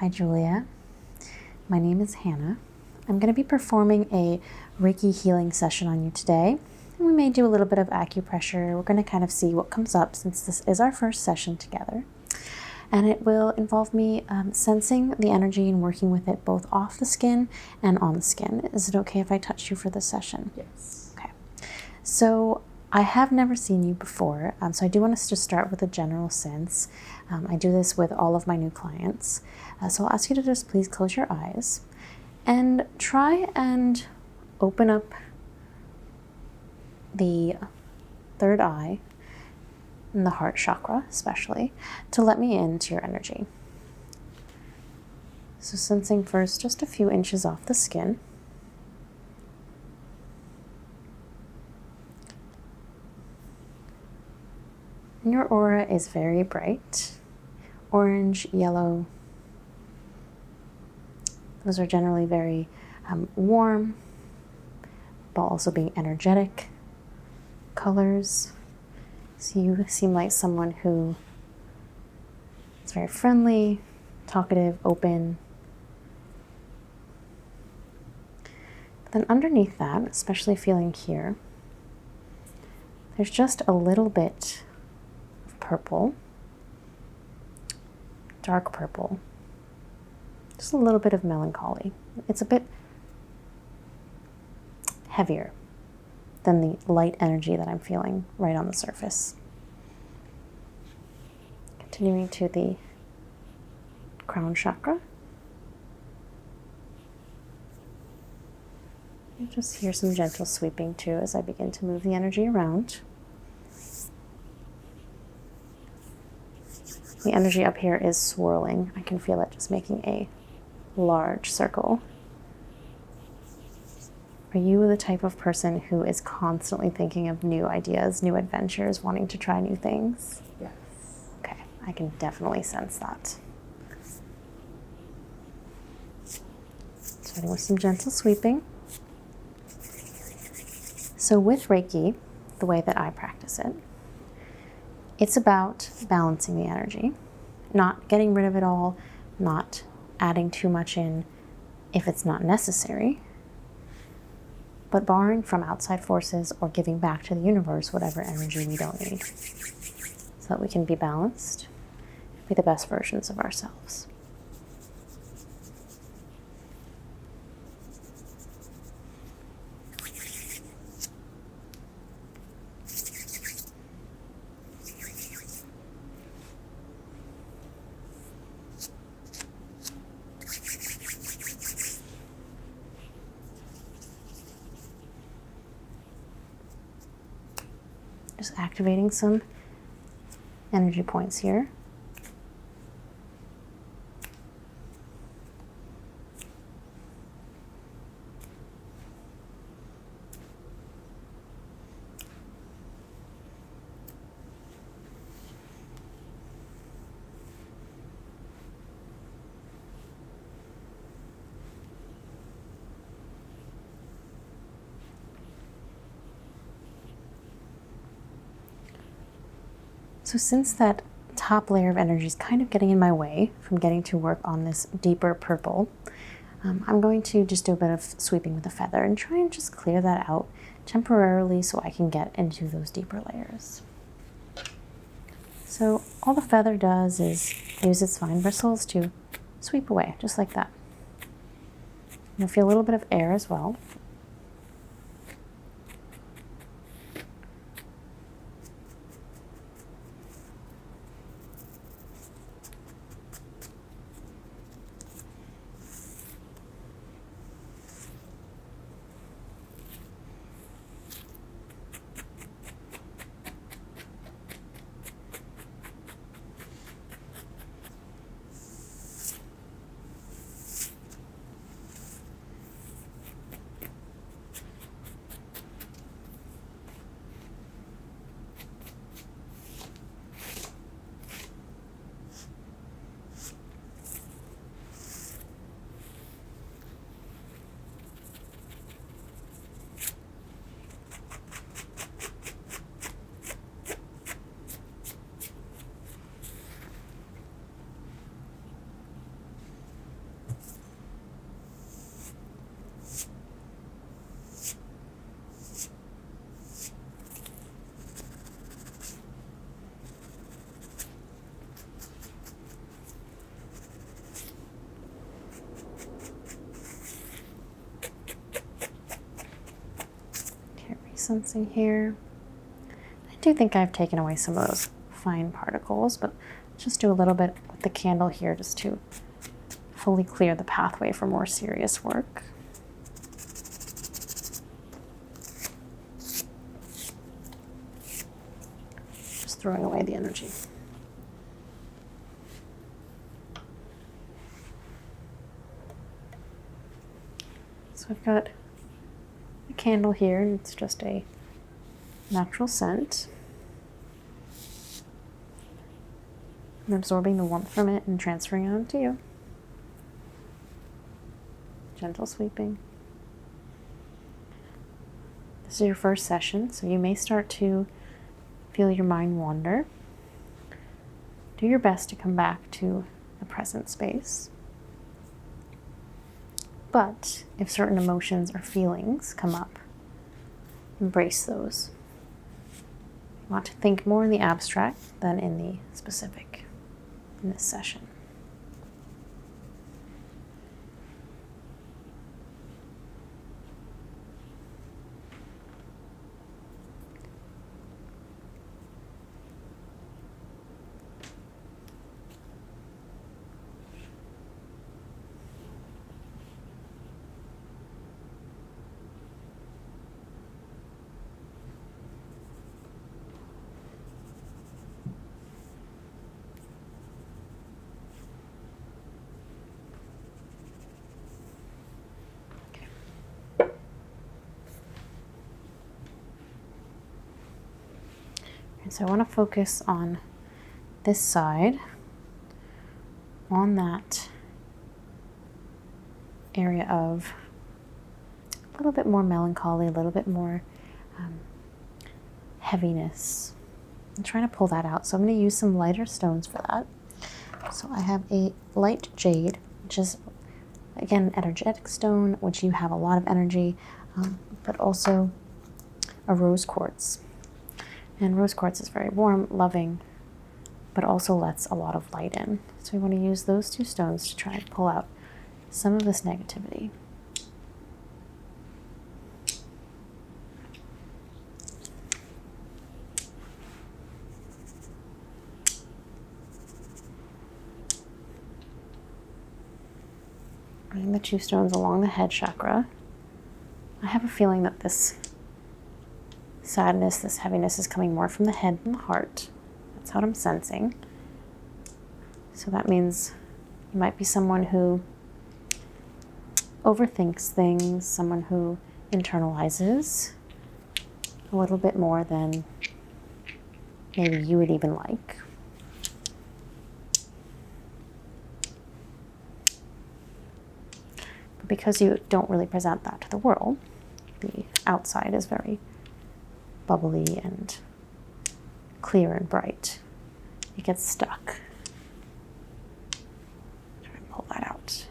Hi, Julia. My name is Hannah. I'm going to be performing a Reiki healing session on you today. And we may do a little bit of acupressure. We're going to kind of see what comes up since this is our first session together. And it will involve me sensing the energy and working with it both off the skin and on the skin. Is it okay if I touch you for this session? Yes. Okay. So I have never seen you before, so I do want us to start with a general sense. I do this with all of my new clients. So I'll ask you to just please close your eyes and try and open up the third eye and the heart chakra especially to let me into your energy. So sensing first just a few inches off the skin. And your aura is very bright, orange, yellow. Those are generally very warm, but also being energetic colors. So you seem like someone who is very friendly, talkative, open. But then underneath that, especially feeling here, there's just a little bit of purple, dark purple. Just a little bit of melancholy. It's a bit heavier than the light energy that I'm feeling right on the surface. Continuing to the crown chakra. You just hear some gentle sweeping too as I begin to move the energy around. The energy up here is swirling. I can feel it just making a large circle. Are you the type of person who is constantly thinking of new ideas, new adventures, wanting to try new things? Yes. Okay, I can definitely sense that. Starting with some gentle sweeping. So with Reiki, the way that I practice it, it's about balancing the energy, not getting rid of it all, not adding too much in if it's not necessary, but borrowing from outside forces or giving back to the universe whatever energy we don't need, so that we can be balanced, be the best versions of ourselves. Just activating some energy points here. So since that top layer of energy is kind of getting in my way from getting to work on this deeper purple, I'm going to just do a bit of sweeping with a feather and try and just clear that out temporarily so I can get into those deeper layers. So all the feather does is use its fine bristles to sweep away, just like that. You'll feel a little bit of air as well. sensing here. I do think I've taken away some of those fine particles, but just do a little bit with the candle here just to fully clear the pathway for more serious work. Just throwing away the energy. So I've got a candle here, and it's just a natural scent. I'm absorbing the warmth from it and transferring it onto you. Gentle sweeping. This is your first session, so you may start to feel your mind wander. Do your best to come back to the present space. But if certain emotions or feelings come up, embrace those. You want to think more in the abstract than in the specific in this session. And so I want to focus on this side, on that area of a little bit more melancholy, a little bit more heaviness. I'm trying to pull that out, so I'm going to use some lighter stones for that. So I have a light jade, which is, again, an energetic stone, which you have a lot of energy, but also a rose quartz. And rose quartz is very warm, loving, but also lets a lot of light in. So we want to use those two stones to try and pull out some of this negativity. Bringing the two stones along the head chakra. I have a feeling that this sadness, this heaviness is coming more from the head than the heart. That's what I'm sensing. So that means you might be someone who overthinks things, someone who internalizes a little bit more than maybe you would even like. But because you don't really present that to the world, the outside is very bubbly and clear and bright. It gets stuck. Try and pull that out.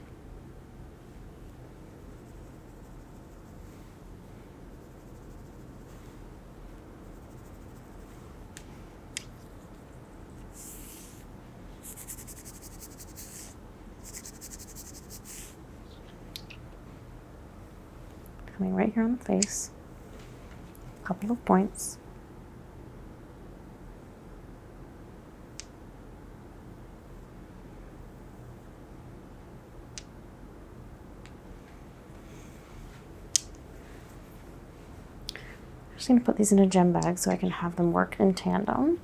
Coming right here on the face. A couple of points. I'm just going to put these in a gem bag so I can have them work in tandem.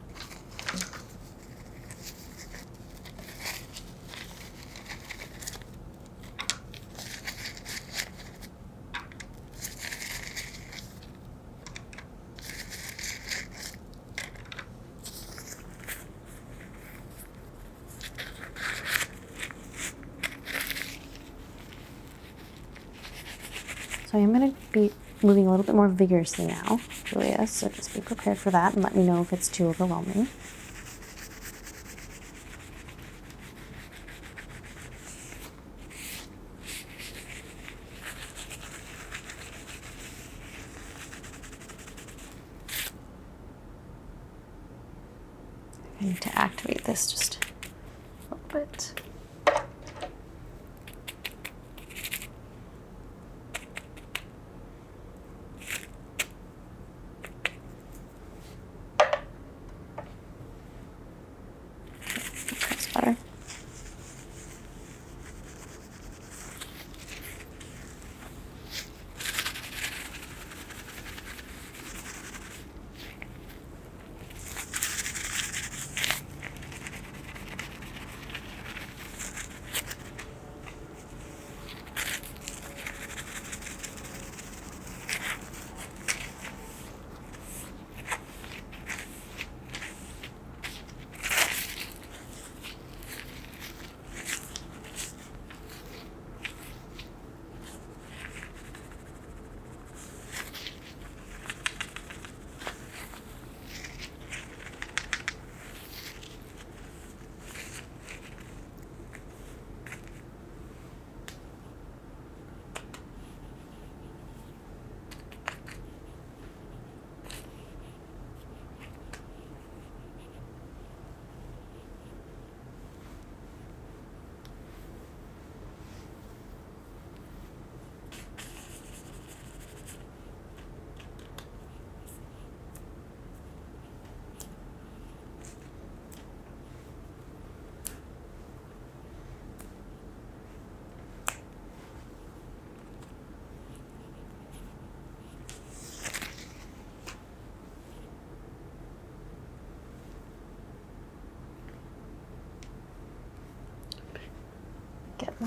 So I'm going to be moving a little bit more vigorously now, Julia, so just be prepared for that and let me know if it's too overwhelming. I need to activate this just a little bit.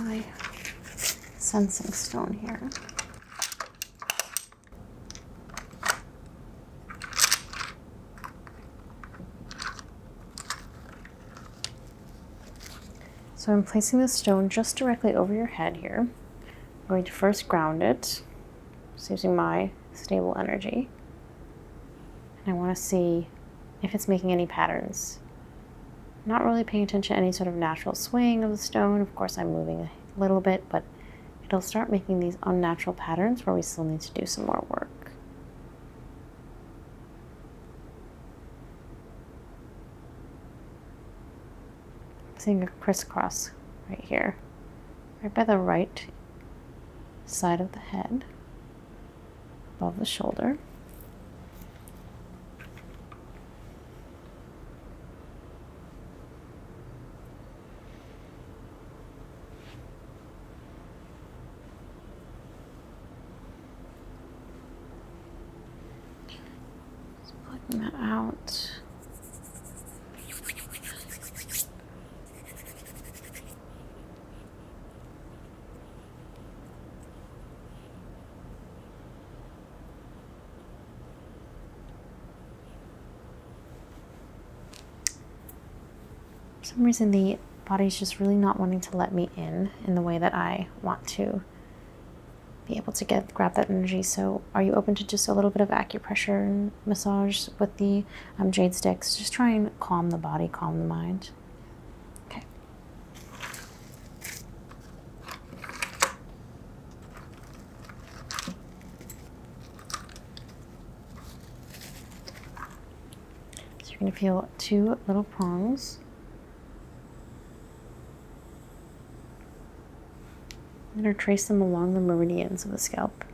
my sensing stone here. So I'm placing the stone just directly over your head here. I'm going to first ground it, just using my stable energy. And I want to see if it's making any patterns. I'm not really paying attention to any sort of natural swing of the stone. Of course, I'm moving a little bit, but it'll start making these unnatural patterns where we still need to do some more work. I'm seeing a crisscross right here, right by the right side of the head, above the shoulder. Just plucking that out. For some reason, the body's just really not wanting to let me in the way that I want to be able to grab that energy. So are you open to just a little bit of acupressure and massage with the jade sticks? Just try and calm the body, calm the mind. Okay. So you're going to feel 2 little prongs. I'm going to trace them along the meridians of the scalp.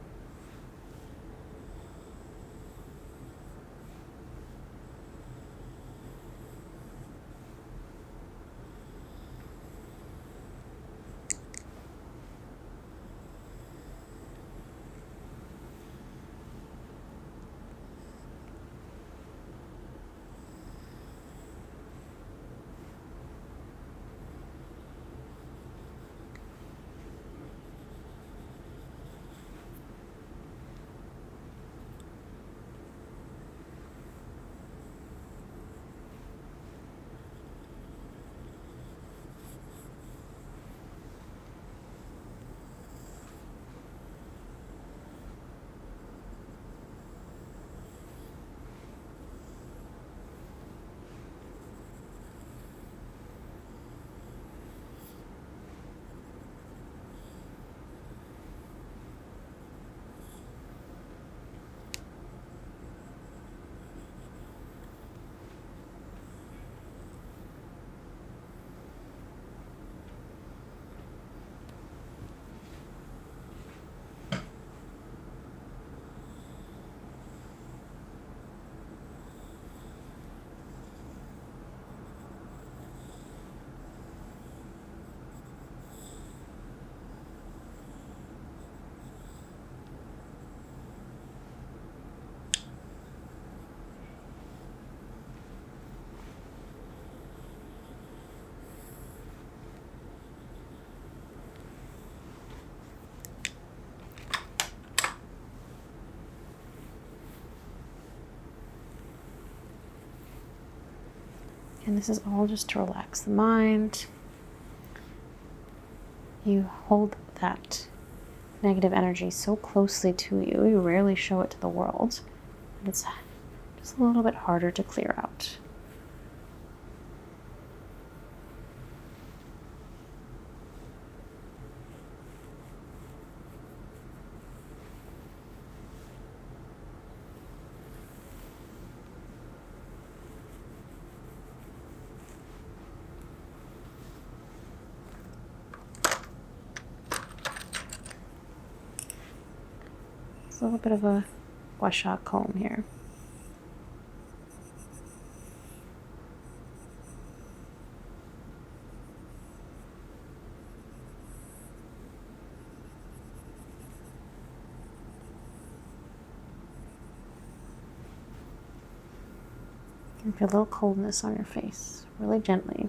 And this is all just to relax the mind. You hold that negative energy so closely to you, you rarely show it to the world. And it's just a little bit harder to clear out. It's a little bit of a gua comb here. You can feel a little coldness on your face, really gently.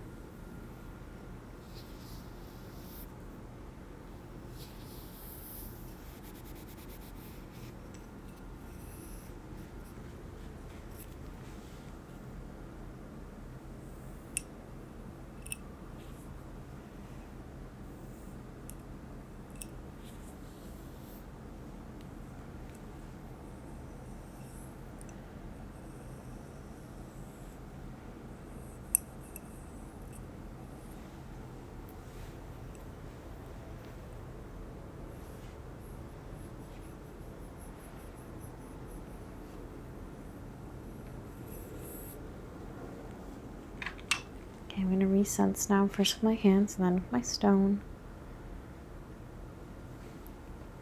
resense now, first with my hands and then with my stone.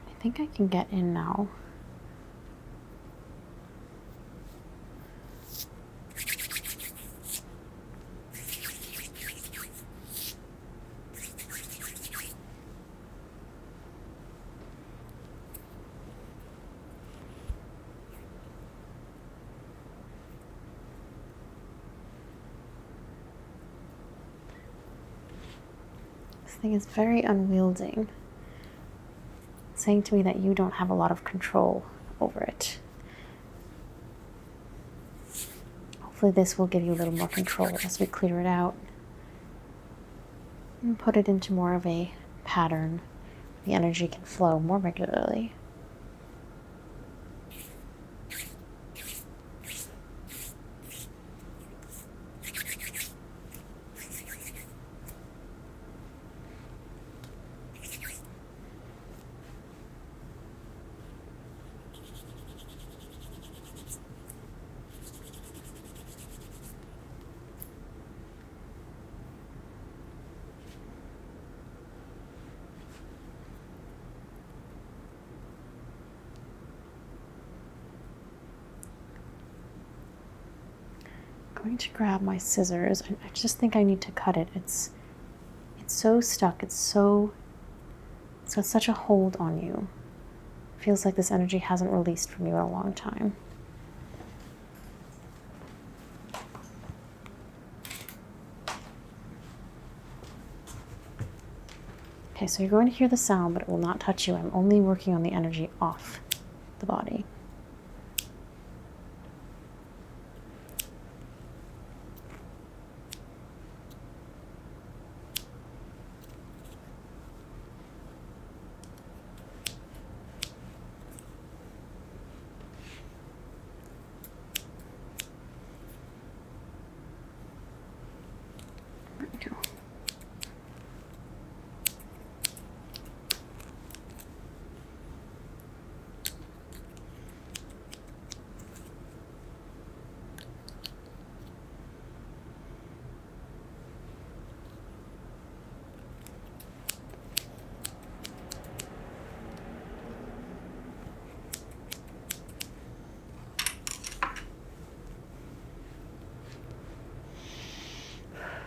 I think I can get in now. This thing is very unwielding. It's saying to me that you don't have a lot of control over it. Hopefully this will give you a little more control as we clear it out and put it into more of a pattern. The energy can flow more regularly. I'm going to grab my scissors. I just think I need to cut it. It's so stuck. It's got such a hold on you. It feels like this energy hasn't released from you in a long time. Okay, so you're going to hear the sound, but it will not touch you. I'm only working on the energy off the body.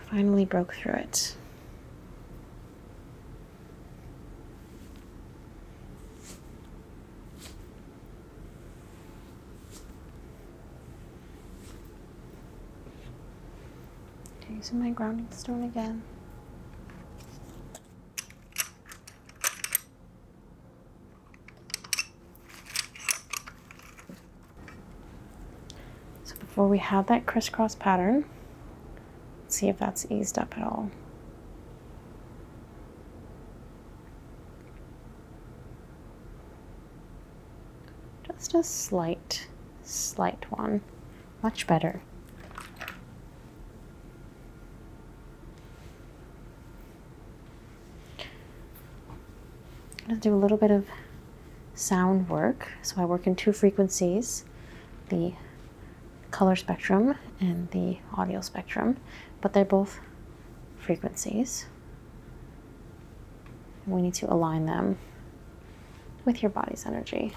Finally broke through it. Okay, using my grounding stone again. So before we have that crisscross pattern, see if that's eased up at all. Just a slight one. Much better. I'm going to do a little bit of sound work. So I work in two frequencies, the color spectrum and the audio spectrum, but they're both frequencies. And we need to align them with your body's energy.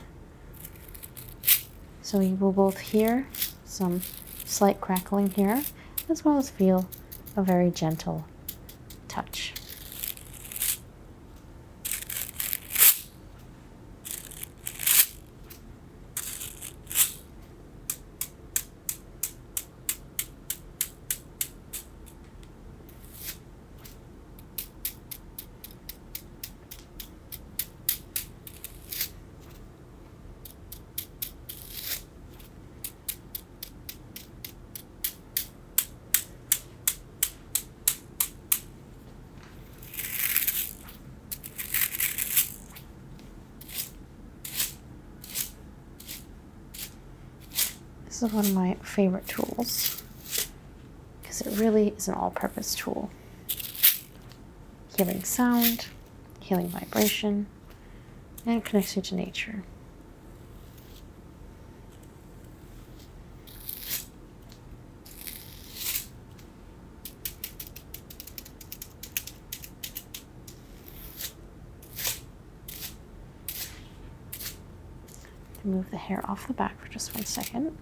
So you will both hear some slight crackling here, as well as feel a very gentle touch. This is one of my favorite tools because it really is an all-purpose tool. Healing sound, healing vibration, and it connects you to nature. move the hair off the back for just 1 second.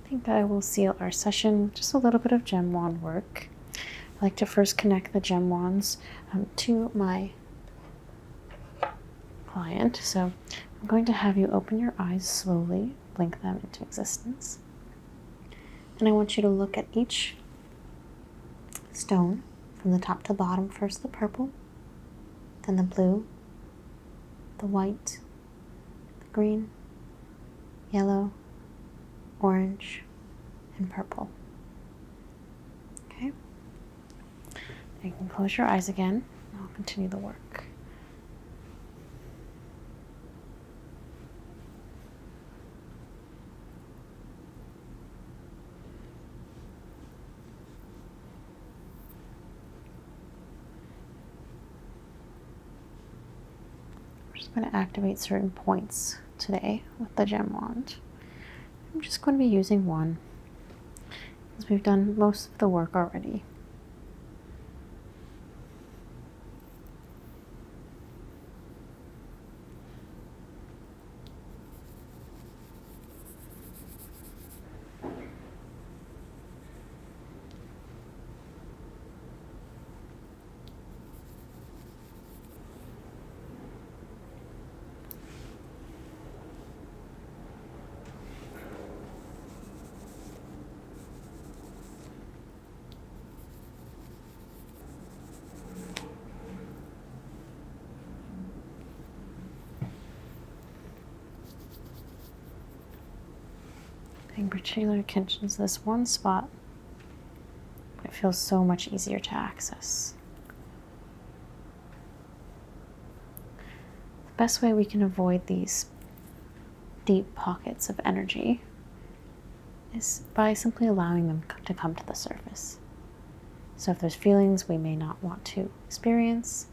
I think that I will seal our session, just a little bit of gem wand work. I like to first connect the gem wands to my client. So I'm going to have you open your eyes slowly, blink them into existence. And I want you to look at each stone from the top to the bottom. First the purple, then the blue, the white, the green, yellow, orange, and purple. Okay? You can close your eyes again. I'll continue the work. We're just going to activate certain points today with the gem wand. I'm just going to be using one, because we've done most of the work already. Paying particular attention to this one spot. It feels so much easier to access. The best way we can avoid these deep pockets of energy is by simply allowing them to come to the surface. So if there's feelings we may not want to experience,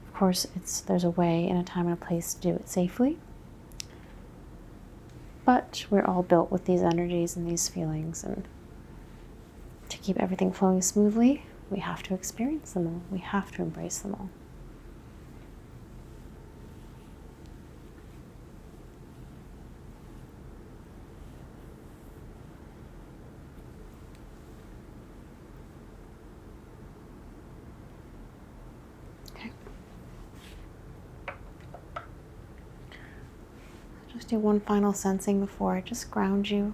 of course there's a way and a time and a place to do it safely. But we're all built with these energies and these feelings, and to keep everything flowing smoothly, we have to experience them all. We have to embrace them all. Okay. I'll just do one final sensing before I just ground you.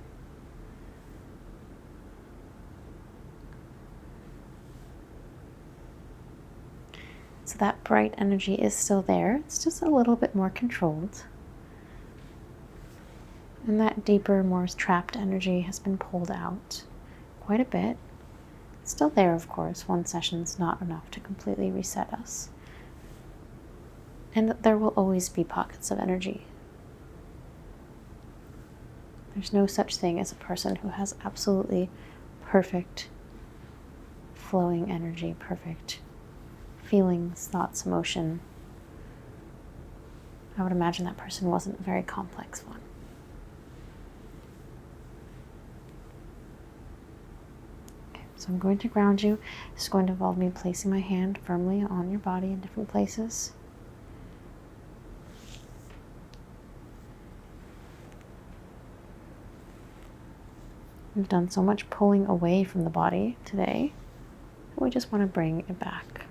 So that bright energy is still there. It's just a little bit more controlled. And that deeper, more trapped energy has been pulled out quite a bit. It's still there, of course. One session's not enough to completely reset us. And there will always be pockets of energy. There's no such thing as a person who has absolutely perfect flowing energy, perfect feelings, thoughts, emotion. I would imagine that person wasn't a very complex one. Okay, so I'm going to ground you. This is going to involve me placing my hand firmly on your body in different places. We've done so much pulling away from the body today. We just want to bring it back.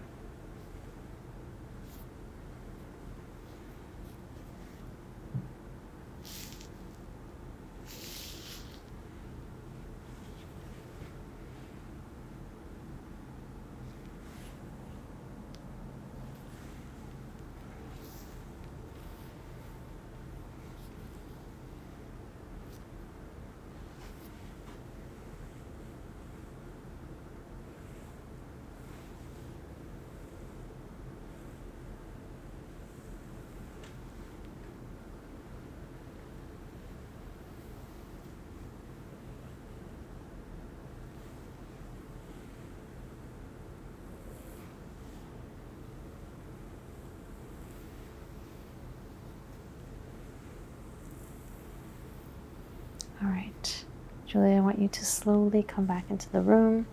All right, Julia, I want you to slowly come back into the room,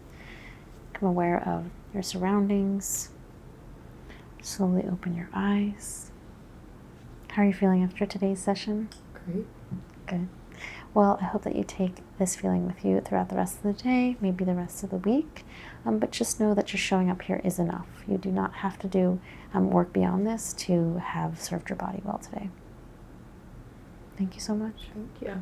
become aware of your surroundings, slowly open your eyes. How are you feeling after today's session? Great. Good. Well, I hope that you take this feeling with you throughout the rest of the day, maybe the rest of the week, but just know that just showing up here is enough. You do not have to do work beyond this to have served your body well today. Thank you so much. Thank you.